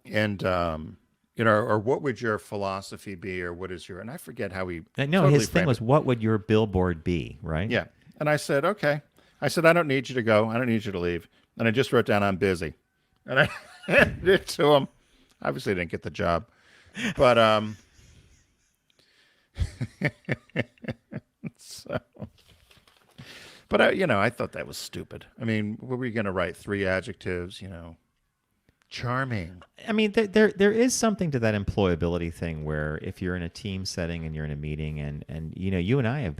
And or what would your philosophy be, or what is your? And I forget how he. No, totally his thing framed was, it. what would your billboard be, right? Yeah, and I said, okay. I said, I don't need you to go. I don't need you to leave. And I just wrote down, I'm busy, and I handed it to him. Obviously, I didn't get the job, but so. But I thought that was stupid. I mean, what were you going to write? 3 adjectives, charming. I mean, there is something to that employability thing where if you're in a team setting and you're in a meeting and you and I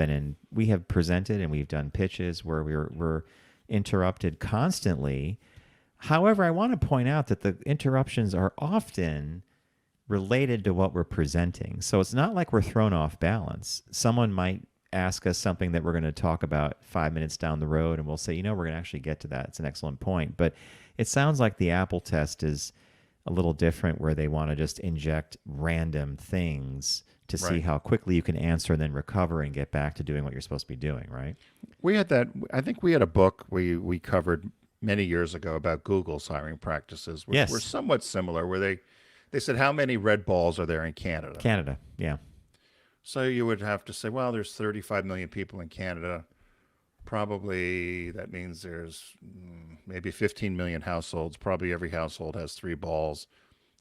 we have presented and we've done pitches where we're interrupted constantly. However, I want to point out that the interruptions are often related to what we're presenting. So it's not like we're thrown off balance. Someone might ask us something that we're going to talk about 5 minutes down the road, and we'll say, we're going to actually get to that. It's an excellent point. But it sounds like the Apple test is a little different, where they want to just inject random things to see how quickly you can answer and then recover and get back to doing what you're supposed to be doing, right? We had that. I think we had a book we covered many years ago about Google's hiring practices, which were somewhat similar, where they said, how many red balls are there in Canada? Canada, yeah. So you would have to say, well, there's 35 million people in Canada. Probably that means there's maybe 15 million households. Probably every household has 3 balls.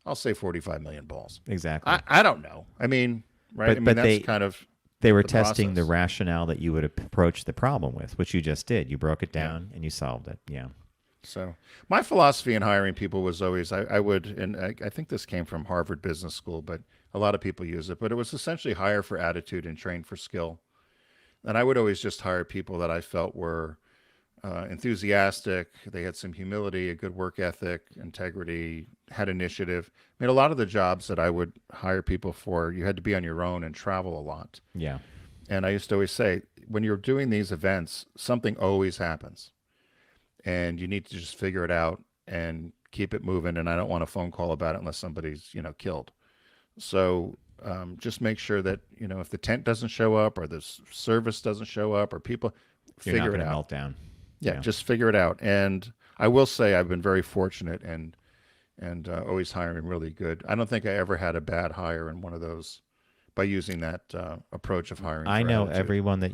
I'll say 45 million balls. Exactly. I don't know. I mean, right? But that's kind of they were the testing process. the rationale that you would approach the problem with, which you just did. You broke it down and you solved it. Yeah. So my philosophy in hiring people was always I would, and I think this came from Harvard Business School, but a lot of people use it, but it was essentially hire for attitude and train for skill. And I would always just hire people that I felt were enthusiastic. They had some humility, a good work ethic, integrity, had initiative. I mean, a lot of the jobs that I would hire people for, you had to be on your own and travel a lot. Yeah. And I used to always say, when you're doing these events, something always happens. And you need to just figure it out and keep it moving. And I don't want a phone call about it unless somebody's, killed. So just make sure that, if the tent doesn't show up or the service doesn't show up or people, You're not figure it gonna out. melt down. Yeah, just figure it out. And I will say I've been very fortunate and always hiring really good. I don't think I ever had a bad hire in one of those by using that approach of hiring. I for know attitude. everyone that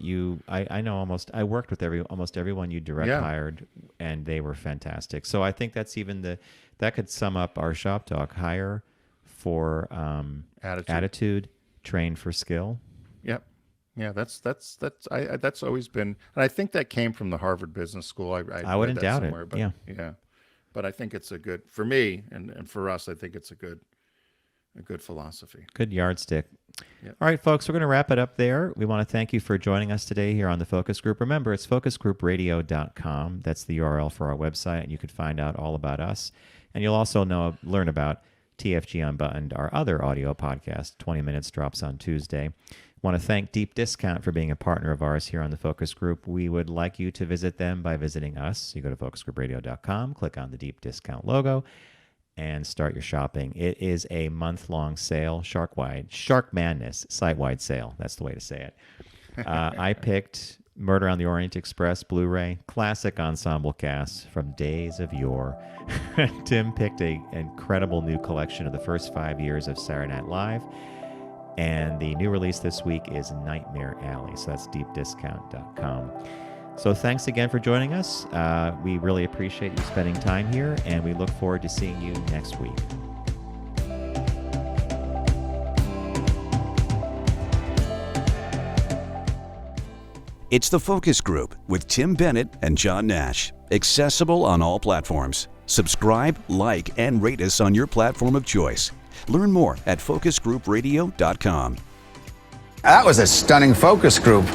I worked with almost everyone you direct hired, and they were fantastic. So I think that's that could sum up our shop talk: hire for attitude, train for skill. Yep. Yeah, that's always been, and I think that came from the Harvard Business School. I wouldn't doubt it. But, yeah. But I think it's a good, for me and for us, I think it's a good philosophy. Good yardstick. Yep. All right, folks, we're going to wrap it up there. We want to thank you for joining us today here on the Focus Group. Remember, it's focusgroupradio.com. That's the URL for our website, and you can find out all about us. And you'll also learn about TFG Unbuttoned, our other audio podcast. 20 Minutes drops on Tuesday. Want to thank Deep Discount for being a partner of ours here on the Focus Group. We would like you to visit them by visiting us. You go to focusgroupradio.com, click on the Deep Discount logo, and start your shopping. It is a month-long sale, Shark Madness, site-wide sale. That's the way to say it. I picked Murder on the Orient Express Blu-ray, classic ensemble cast from days of yore. Tim picked an incredible new collection of the first 5 years of Saturday Night Live. And the new release this week is Nightmare Alley. So that's deepdiscount.com. So thanks again for joining us. We really appreciate you spending time here, and we look forward to seeing you next week. It's the Focus Group with Tim Bennett and John Nash. Accessible on all platforms. Subscribe, like, and rate us on your platform of choice. Learn more at focusgroupradio.com. That was a stunning focus group.